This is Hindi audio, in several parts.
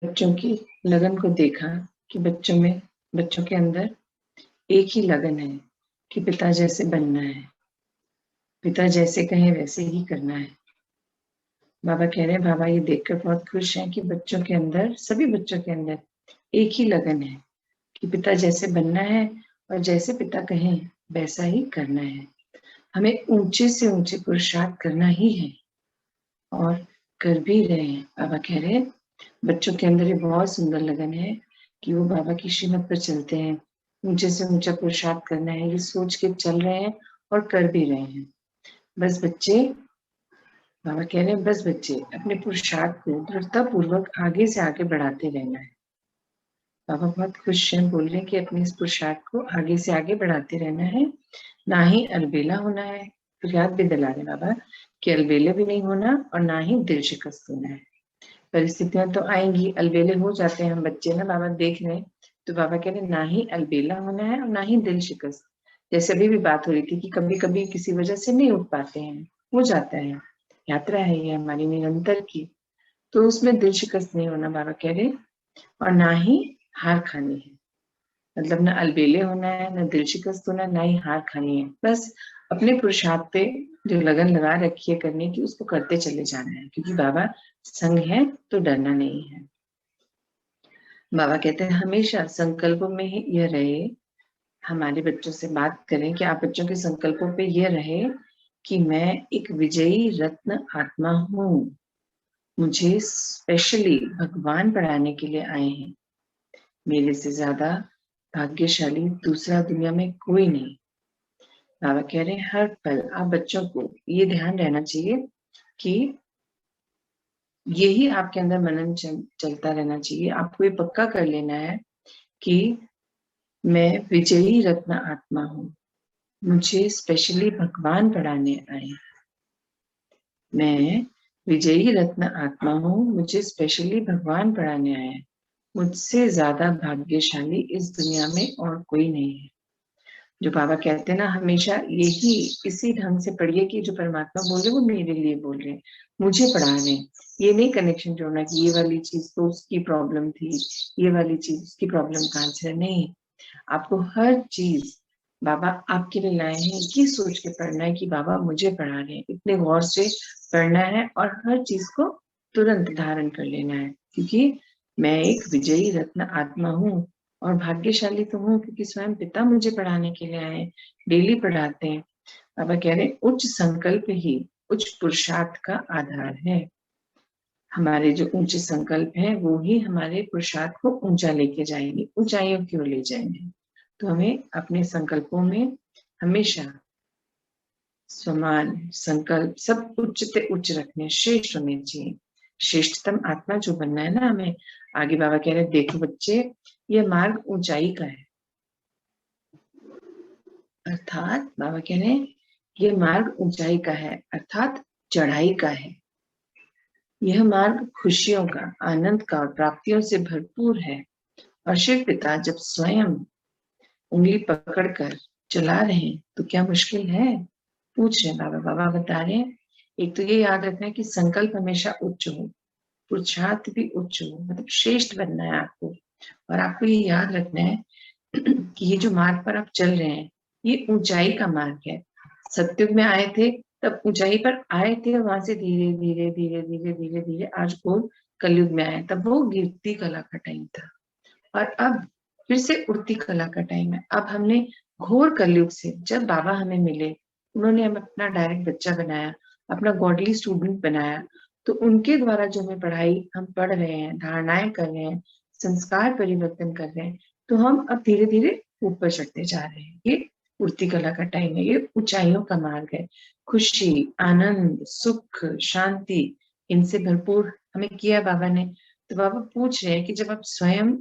बच्चों की लगन को देखा कि बच्चों के अंदर एक ही लगन है कि पिता जैसे बनना है, पिता जैसे कहें वैसे ही करना है। बाबा कह रहे हैं, बाबा ये देखकर बहुत खुश हैं कि बच्चों के अंदर, सभी बच्चों के अंदर एक ही लगन है कि पिता जैसे बनना है और जैसे पिता कहें वैसा ही करना है। हमें ऊंचे से ऊंचे पुरुषार्थ करना ही है और कर भी रहे हैं। बाबा कह रहे हैं बच्चों के अंदर ये बहुत सुंदर लगन है कि वो बाबा की श्रीमत पर चलते हैं, ऊंचे से ऊंचा पुरुषार्थ करना है, ये सोच के चल रहे हैं और कर भी रहे हैं। बस बच्चे, बाबा कह रहे हैं बस बच्चे अपने पुरुषार्थ को दृढ़ता पूर्वक आगे से आगे बढ़ाते रहना है। बाबा बहुत खुश हैं, बोल रहे हैं कि अपने इस पुरुषार्थ को आगे से आगे बढ़ाते रहना है, ना ही अलबेला होना है। तो याद भी दिला रहे बाबा कि अलबेले भी नहीं होना और ना ही दिल शिकस्त होना है। परिस्थितियां तो आएंगी, अलबेले हो जाते हैं हम बच्चे ना, बाबा देख रहे हैं। तो बाबा कह रहे ना ही अलबेला होना है और ना ही दिल शिकस्त। जैसे अभी भी बात हो रही थी कि कभी कभी किसी वजह से नहीं उठ पाते हैं, हो जाता है, यात्रा है ये हमारी निरंतर की, तो उसमें दिल शिकस्त नहीं होना बाबा कह रहे, और ना ही हार खानी है। मतलब ना अलबेले होना है, ना दिल शिकस्त होना, ना ही हार खानी है। बस अपने पुरुषार्थ पे जो लगन लगा रखी है करने की, उसको करते चले जाना है, क्योंकि बाबा संग है तो डरना नहीं है। बाबा कहते हैं हमेशा संकल्पों में ही यह रहे, हमारे बच्चों से बात करें कि आप बच्चों के संकल्पों पे यह रहे कि मैं एक विजयी रत्न आत्मा हूँ, मुझे स्पेशली भगवान पढ़ाने के लिए आए हैं, मेरे से ज्यादा भाग्यशाली दूसरा दुनिया में कोई नहीं। बाबा कह रहे हैं हर पल आप बच्चों को ये ध्यान रहना चाहिए कि यही आपके अंदर मनन चलता रहना चाहिए। आपको ये पक्का कर लेना है कि मैं विजयी रत्न आत्मा हूँ, मुझे स्पेशली भगवान पढ़ाने आए। मैं विजयी रत्न आत्मा हूँ, मुझे स्पेशली भगवान पढ़ाने आए हैं, मुझसे ज्यादा भाग्यशाली इस दुनिया में और कोई नहीं है। जो बाबा कहते हैं ना, हमेशा यही इसी ढंग से पढ़िए कि जो परमात्मा बोल रहे वो मेरे लिए बोल रहे हैं, मुझे पढ़ा रहे हैं। ये नहीं कनेक्शन जोड़ना कि ये वाली चीज तो उसकी प्रॉब्लम थी, ये वाली चीज उसकी प्रॉब्लम कहाँ से है। नहीं, आपको हर चीज बाबा आपके लिए लाए हैं, ये सोच के पढ़ना है कि बाबा मुझे पढ़ा रहे हैं, इतने गौर से पढ़ना है और हर चीज को तुरंत धारण कर लेना है, क्योंकि मैं एक विजयी रत्न आत्मा हूँ और भाग्यशाली तो हूँ क्योंकि स्वयं पिता मुझे पढ़ाने के लिए आए, डेली पढ़ाते हैं। बाबा कह रहे हैं उच्च संकल्प ही उच्च पुरुषार्थ का आधार है। हमारे जो ऊंचे संकल्प हैं वो ही हमारे पुरुषार्थ को ऊंचा लेके जाएंगे, ऊंचाइयों की ओर ले जाएंगे। तो हमें अपने संकल्पों में हमेशा समान संकल्प सब उच्च से उच्च रखने, श्रेष्ठ होने चाहिए। श्रेष्ठतम आत्मा जो बनना है ना हमें। आगे बाबा कह रहे हैं देखो बच्चे, ये मार्ग ऊंचाई का है, अर्थात बाबा कह रहे हैं ये मार्ग ऊंचाई का है, अर्थात चढ़ाई का है। यह मार्ग खुशियों का, आनंद का और प्राप्तियों से भरपूर है। और शिव पिता जब स्वयं उंगली पकड़कर चला रहे हैं तो क्या मुश्किल है, पूछ रहे बाबा। बाबा बता रहे हैं एक तो ये याद रखना है कि संकल्प हमेशा उच्च हो, पुरुषार्थ भी उच्च हो, मतलब श्रेष्ठ बनना है आपको। और आपको ये याद रखना है कि ये जो मार्ग पर आप चल रहे हैं ये ऊंचाई का मार्ग है। सतयुग में आए थे तब ऊंचाई पर आए थे, वहां से धीरे धीरे धीरे धीरे धीरे धीरे आज वो कलयुग में आए, तब वो गिरती कला का टाइम था। और अब फिर से उड़ती कला का टाइम है। अब हमने घोर कलयुग से जब बाबा हमें मिले, उन्होंने हमें अपना डायरेक्ट बच्चा बनाया, अपना गॉडली स्टूडेंट बनाया, तो उनके द्वारा जो हमें पढ़ाई हम पढ़ रहे हैं, धारणाएं कर रहे हैं, संस्कार परिवर्तन कर रहे हैं, तो हम अब धीरे धीरे ऊपर चढ़ते जा रहे हैं। ये उड़ती कला का टाइम है, ये ऊंचाइयों का मार्ग है। खुशी, आनंद, सुख, शांति, इनसे भरपूर हमें किया बाबा ने। तो बाबा पूछ रहे हैं कि जब आप स्वयं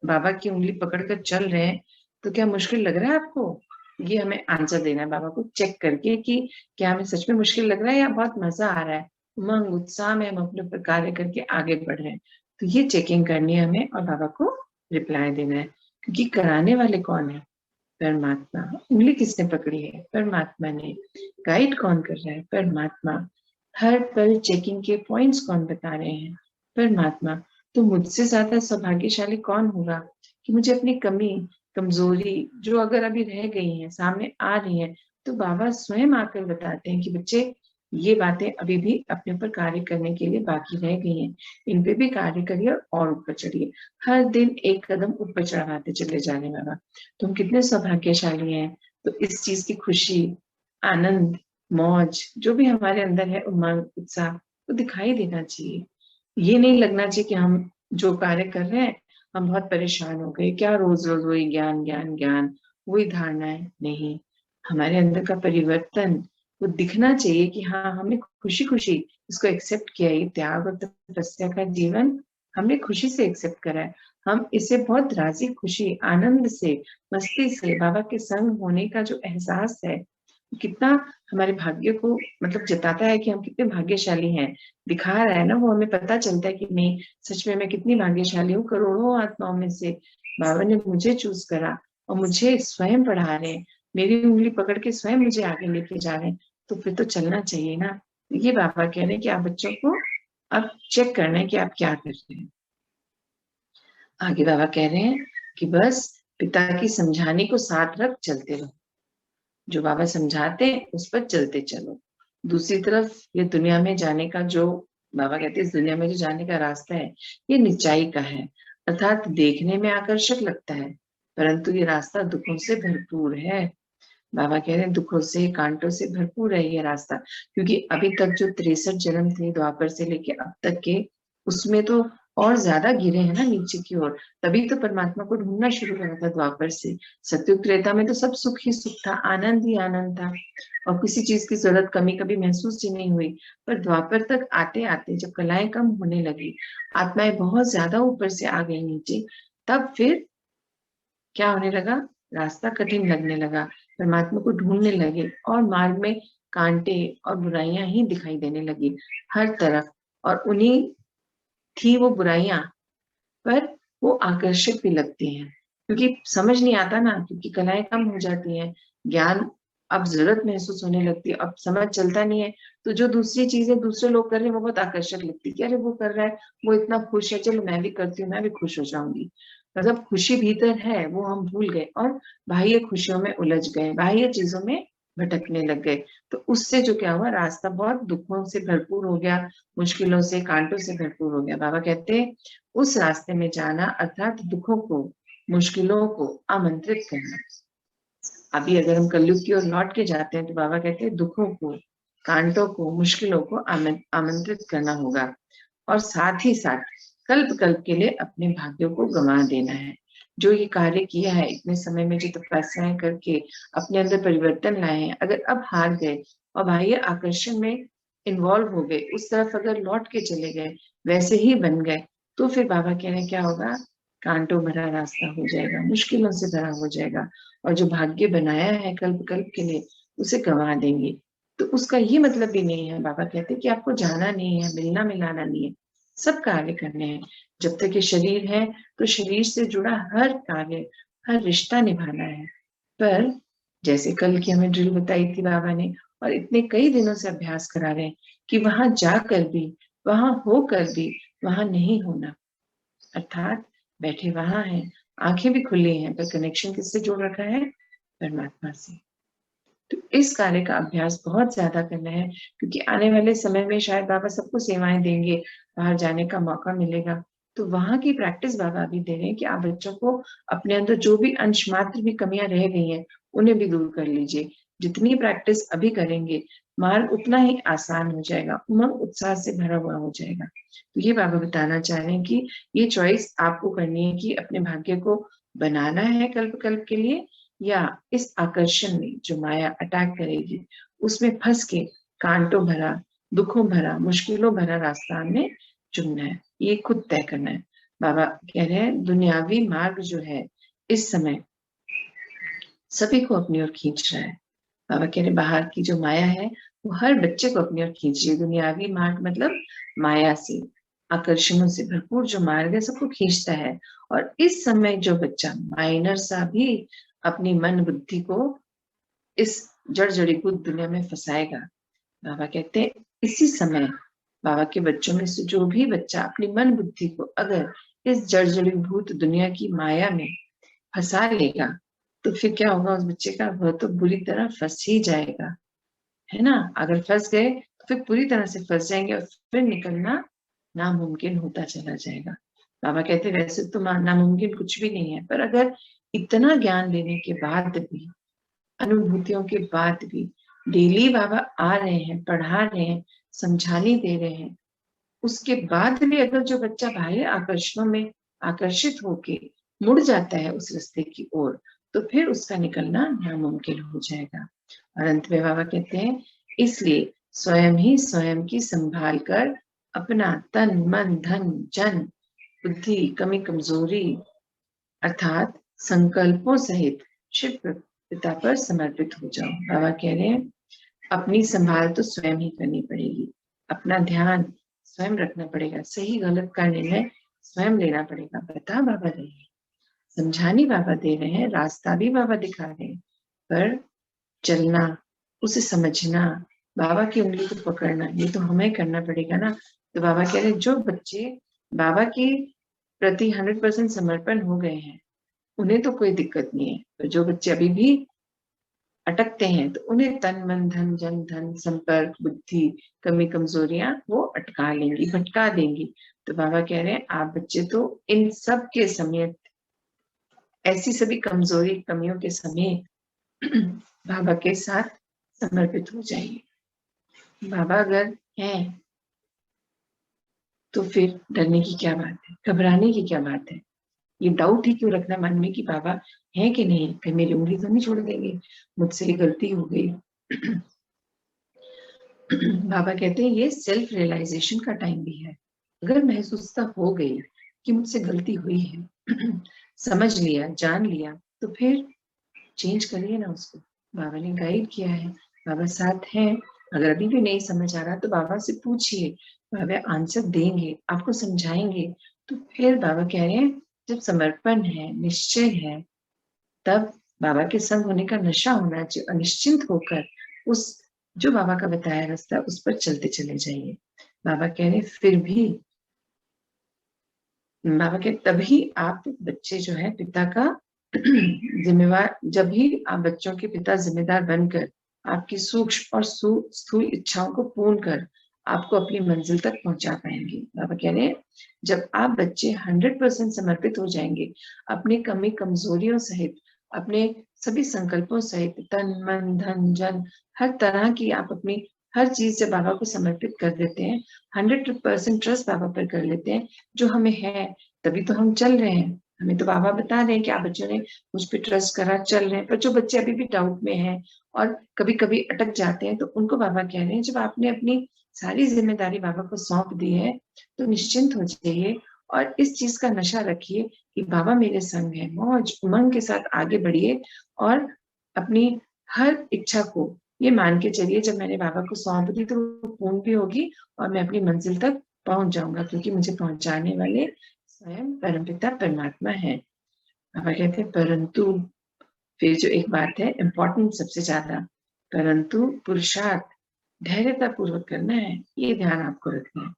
बाबा की उंगली पकड़कर चल रहे हैं तो क्या मुश्किल लग रहा है आपको। ये हमें आंसर देना है बाबा को, चेक करके कि क्या हमें सच में मुश्किल लग रहा है या बहुत मजा आ रहा है, उमंग उत्साह में हम अपने ऊपर कार्य करके आगे बढ़ रहे हैं। तो ये चेकिंग करनी है हमें और बाबा को रिप्लाई देना है, क्योंकि कराने वाले कौन है, परमात्मा। उंगली किसने पकड़ी है, परमात्मा ने। गाइड कौन कर रहा है, परमात्मा। हर पल चेकिंग के पॉइंट्स कौन बता रहे हैं, परमात्मा। तो मुझसे ज्यादा सौभाग्यशाली कौन होगा कि मुझे अपनी कमी, कमजोरी जो अगर अभी रह गई हैं, सामने आ रही हैं, तो बाबा स्वयं आकर बताते हैं कि बच्चे ये बातें अभी भी अपने ऊपर कार्य करने के लिए बाकी रह गई हैं, इन पे भी कार्य करिए और ऊपर चढ़िए। हर दिन एक कदम ऊपर चढ़ाते चले जाने बाबा। तो हम कितने सौभाग्यशाली हैं। तो इस चीज की खुशी, आनंद, मौज जो भी हमारे अंदर है, उमंग, उत्साह, तो दिखाई देना चाहिए। ये नहीं लगना चाहिए कि हम जो कार्य कर रहे हैं हम बहुत परेशान हो गए, क्या रोज रोज वही ज्ञान ज्ञान ज्ञान, वही धारणाएं। नहीं, हमारे अंदर का परिवर्तन वो दिखना चाहिए कि हाँ, हमने खुशी खुशी इसको एक्सेप्ट किया। ये त्याग और तपस्या का जीवन हमने खुशी से एक्सेप्ट करा है। हम इसे बहुत राजी खुशी, आनंद से, मस्ती से बाबा के संग होने का जो एहसास है, कितना हमारे भाग्य को मतलब जताता है कि हम कितने भाग्यशाली हैं। दिखा रहा है ना, वो हमें पता चलता है कि नहीं, सच में मैं कितनी भाग्यशाली हूँ। करोड़ों आत्माओं में से बाबा ने मुझे चूज करा और मुझे स्वयं पढ़ा रहे हैं, मेरी उंगली पकड़ के स्वयं मुझे आगे लेके जा रहे हैं। तो फिर तो चलना चाहिए ना। ये बाबा कह रहे हैं कि आप बच्चों को अब चेक करना है कि आप क्या कर रहे हैं। आगे बाबा कह रहे हैं कि बस पिता की समझाने को साथ रख चलते रहो। जो बाबा समझाते हैं उस पर चलते चलो। दूसरी तरफ ये दुनिया में जाने का जो बाबा कहते हैं, इस दुनिया में जो जाने का रास्ता है ये निचाई का है, अर्थात देखने में आकर्षक लगता है, परंतु ये रास्ता दुखों से भरपूर है। बाबा कह रहे हैं दुखों से, कांटों से भरपूर है ये रास्ता। क्योंकि अभी तक जो 63 जन्म थे द्वापर से लेके अब तक के, उसमें तो और ज्यादा गिरे हैं ना नीचे की ओर। तभी तो परमात्मा को ढूंढना शुरू करा था द्वापर से। सतयुग त्रेता में तो सब सुख ही सुख था, आनंद ही आनंद था, और किसी चीज की जरूरत कमी कभी महसूस ही नहीं हुई। पर द्वापर तक आते आते जब कलाएं कम होने लगी, आत्माएं बहुत ज्यादा ऊपर से आ गई नीचे, तब फिर क्या होने लगा, रास्ता कठिन लगने लगा, परमात्मा को ढूंढने लगे और मार्ग में कांटे और बुराइयां ही दिखाई देने लगी हर तरफ। और उन्हीं थी वो बुराइयां, पर वो आकर्षक भी लगती हैं क्योंकि समझ नहीं आता ना, क्योंकि कलाएं कम हो जाती हैं, ज्ञान अब जरूरत महसूस होने लगती है, अब समझ चलता नहीं है। तो जो दूसरी चीजें दूसरे लोग कर रहे हैं वो बहुत आकर्षक लगती है कि अरे वो कर रहा है, वो इतना खुश है, चलो मैं भी करती हूँ, मैं भी खुश हो जाऊंगी। मतलब खुशी भीतर है वो हम भूल गए और बाह्य खुशियों में उलझ गए, बाह्य चीजों में भटकने लग गए। तो उससे जो क्या हुआ, रास्ता बहुत दुखों से भरपूर हो गया, मुश्किलों से, कांटों से भरपूर हो गया। बाबा कहते हैं उस रास्ते में जाना अर्थात दुखों को, मुश्किलों को आमंत्रित करना। अभी अगर हम कलयुग की ओर लौट के जाते हैं तो बाबा कहते हैं दुखों को, कांटों को, मुश्किलों को आमंत्रित करना होगा, और साथ ही साथ कल्प कल्प के लिए अपने भाग्यों को गंवा देना है। जो ये कार्य किया है इतने समय में, जो तपस्याएं करके अपने अंदर परिवर्तन लाए हैं, अगर अब हार गए और बाह्य आकर्षण में इन्वॉल्व हो गए, उस तरफ अगर लौट के चले गए, वैसे ही बन गए, तो फिर बाबा कह रहे हैं क्या होगा, कांटों भरा रास्ता हो जाएगा, मुश्किलों से भरा हो जाएगा, और जो भाग्य बनाया है कल्प कल्प के लिए उसे गंवा देंगे। तो उसका ये मतलब भी नहीं है, बाबा कहते हैं कि आपको जाना नहीं है, मिलना मिलाना नहीं है, सब कार्य करने हैं। जब तक ये शरीर है तो शरीर से जुड़ा हर कार्य, हर रिश्ता निभाना है। पर जैसे कल की हमें ड्रिल बताई थी बाबा ने, और इतने कई दिनों से अभ्यास करा रहे हैं कि वहां जाकर भी, वहां होकर भी वहां नहीं होना, अर्थात बैठे वहां हैं, आंखें भी खुली हैं, पर कनेक्शन किससे जोड़ रखा है, परमात्मा से। तो इस कार्य का अभ्यास बहुत ज्यादा करना है, क्योंकि आने वाले समय में शायद बाबा सबको सेवाएं देंगे, बाहर जाने का मौका मिलेगा। तो वहां की प्रैक्टिस बाबा अभी दे रहे हैं कि आप बच्चों को अपने अंदर जो भी अंश मात्र भी कमियां रह गई हैं उन्हें भी दूर कर लीजिए। जितनी प्रैक्टिस अभी करेंगे मार्ग उतना ही आसान हो जाएगा, उमंग उत्साह से भरा हुआ हो जाएगा। तो ये बाबा बताना चाह रहे हैं कि ये चॉइस आपको करनी है कि अपने भाग्य को बनाना है कल्प कल्प के लिए, या इस आकर्षण में जो माया अटैक करेगी उसमें फंस के कांटों भरा, दुखों भरा, मुश्किलों भरा रास्ता हमें चुनना है, ये खुद तय करना है। बाबा कह रहे हैं दुनियावी मार्ग जो है इस समय सभी को अपनी ओर खींच रहा है। बाबा कह रहे बाहर की जो माया है वो हर बच्चे को अपनी ओर खींच रही है। दुनियावी मार्ग मतलब माया से, आकर्षणों से भरपूर जो मार्ग है सबको खींचता है। और इस समय जो बच्चा माइनर सा भी अपनी मन बुद्धि को इस जड़ जड़ीभूत दुनिया में फंसाएगा, बाबा कहते हैं इसी समय बाबा के बच्चों में से जो भी बच्चा अपनी मन बुद्धि को अगर इस जर्जरीभूत दुनिया की माया में फंसा लेगा तो फिर क्या होगा उस बच्चे का, वह तो बुरी तरह फंस ही जाएगा, है ना। अगर फंस गए तो फिर पूरी तरह से फंस जाएंगे और फिर निकलना नामुमकिन होता चला जाएगा। बाबा कहते वैसे तो नामुमकिन कुछ भी नहीं है, पर अगर इतना ज्ञान लेने के बाद भी, अनुभूतियों के बाद भी डेली बाबा आ रहे हैं, पढ़ा रहे हैं, समझाने दे रहे हैं, उसके बाद भी अगर जो बच्चा बाह्य आकर्षणों में आकर्षित होके मुड़ जाता है उस रास्ते की ओर, तो फिर उसका निकलना नामुमकिन हो जाएगा। और अंत में बाबा कहते हैं इसलिए स्वयं ही स्वयं की संभाल कर अपना तन मन धन जन बुद्धि कमी कमजोरी अर्थात संकल्पों सहित शिव पिता पर समर्पित हो जाओ। बाबा कह रहे हैं अपनी संभाल तो स्वयं ही करनी पड़ेगी, अपना ध्यान स्वयं रखना पड़ेगा, सही गलत का निर्णय स्वयं लेना पड़ेगा। बता बाबा रहे हैं, समझानी बाबा दे रहे हैं, रास्ता भी बाबा दिखा रहे हैं, पर चलना, उसे समझना, बाबा की उंगली को पकड़ना, ये तो हमें करना पड़ेगा ना। तो बाबा कह रहे जो बच्चे बाबा के प्रति 100% समर्पण हो गए हैं उन्हें तो कोई दिक्कत नहीं है, तो जो बच्चे अभी भी अटकते हैं तो उन्हें तन मन धन जन धन संपर्क बुद्धि कमी कमजोरियां वो अटका लेंगी, भटका देंगी। तो बाबा कह रहे हैं आप बच्चे तो इन सब के समेत, ऐसी सभी कमजोरी कमियों के समेत बाबा के साथ समर्पित हो जाइए। बाबा अगर हैं तो फिर डरने की क्या बात है, घबराने की क्या बात है, ये डाउट ही क्यों रखना मन में कि बाबा है कि नहीं, कहीं मेरी उंगली तो नहीं छोड़ देंगे, मुझसे ये गलती हो गई। बाबा कहते हैं ये सेल्फ रियलाइजेशन का टाइम भी है। अगर महसूसता हो गई कि मुझसे गलती हुई है, समझ लिया जान लिया, तो फिर चेंज करिए ना उसको। बाबा ने गाइड किया है, बाबा साथ हैं। अगर अभी भी नहीं समझ आ रहा तो बाबा से पूछिए, बाबा आंसर देंगे, आपको समझाएंगे। तो फिर बाबा कह रहे हैं जब समर्पण है, निश्चय है, तब बाबा के संग होने का नशा होना चाहिए और निश्चिंत होकर उस जो बाबा का बताया रास्ता उस पर चलते चले जाइए। बाबा कह रहे फिर भी बाबा के तभी आप बच्चे जो है पिता का जिम्मेवार, जब भी आप बच्चों के पिता जिम्मेदार बनकर आपकी सूक्ष्म और स्थूल इच्छाओं को पूर्ण कर आपको अपनी मंजिल तक पहुंचा पाएंगे। बाबा कह रहे हैं जब आप बच्चे 100% समर्पित हो जाएंगे, अपनी कमी कमजोरियों सहित, अपने सभी संकल्पों सहित, तन मन धन जन हर तरह की आप अपनी हर चीज से बाबा को समर्पित कर देते हैं, 100% ट्रस्ट बाबा पर कर लेते हैं जो हमें है, तभी तो हम चल रहे हैं। हमें तो बाबा बता रहे हैं कि आप बच्चों ने मुझ पर ट्रस्ट करा, चल रहे हैं। पर जो बच्चे अभी भी डाउट में हैं और कभी कभी अटक जाते हैं, तो उनको बाबा कह रहे हैं जब आपने अपनी सारी जिम्मेदारी बाबा को सौंप दी है तो निश्चिंत हो जाइए और इस चीज का नशा रखिए कि बाबा मेरे संग है। मौज उमंग के साथ आगे बढ़िए और अपनी हर इच्छा को ये मान के चलिए जब मैंने बाबा को सौंप दी तो वो पूर्ण भी होगी और मैं अपनी मंजिल तक पहुंच जाऊंगा, क्योंकि मुझे पहुंचाने वाले स्वयं परमपिता परमात्मा है। बाबा कहते हैं परंतु, फिर जो एक बात है इम्पोर्टेंट सबसे ज्यादा, परंतु पुरुषार्थ धैर्यता पूर्वक करना है, ये ध्यान आपको रखना है।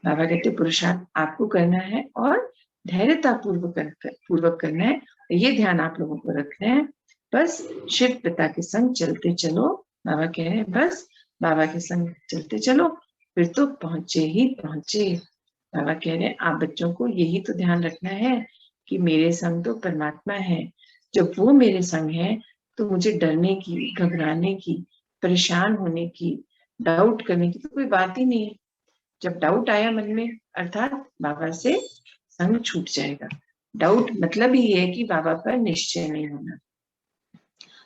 बाबा कहते पुरुषार्थ आपको करना है और धैर्यता पूर्वक करना है, ये ध्यान आप लोगों को रखना है। बस शिव पिता के संग चलते चलो। बाबा कह रहे हैं बस बाबा के संग चलते चलो, फिर तो पहुंचे ही पहुंचे। बाबा कह रहे हैं आप बच्चों को यही तो ध्यान रखना है कि मेरे संग तो परमात्मा है, जब वो मेरे संग है तो मुझे डरने की, घबराने की, परेशान होने की, डाउट करने की तो कोई बात ही नहीं है। जब डाउट आया मन में अर्थात बाबा से संग छूट जाएगा। डाउट मतलब ही है कि बाबा पर निश्चय नहीं होना।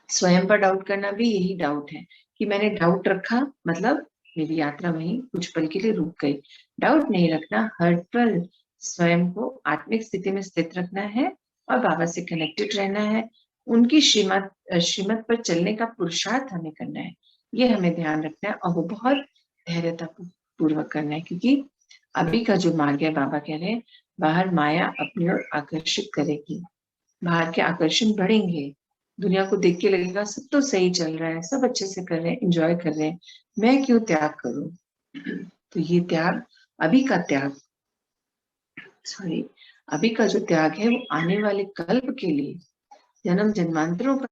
स्वयं पर डाउट करना भी यही डाउट है कि मैंने डाउट रखा मतलब मेरी यात्रा वहीं कुछ पल के लिए रुक गई। डाउट नहीं रखना, हर पल स्वयं को आत्मिक स्थिति में स्थित रखना है और बाबा से कनेक्टेड रहना है। उनकी श्रीमत पर चलने का पुरुषार्थ हमें करना है, ये हमें ध्यान रखना है और वो बहुत धैर्यता पूर्वक करना है, क्योंकि अभी का जो मार्ग है बाबा कह रहे हैं बाहर माया अपनी ओर आकर्षित करेगी, बाहर के आकर्षण बढ़ेंगे, दुनिया को देख के लगेगा सब तो सही चल रहा है, सब अच्छे से कर रहे हैं, एंजॉय कर रहे हैं, मैं क्यों त्याग करूं। तो ये त्याग, अभी का त्याग, सॉरी, अभी का जो त्याग है वो आने वाले कल्प के लिए, जन्म जन्मांतरों का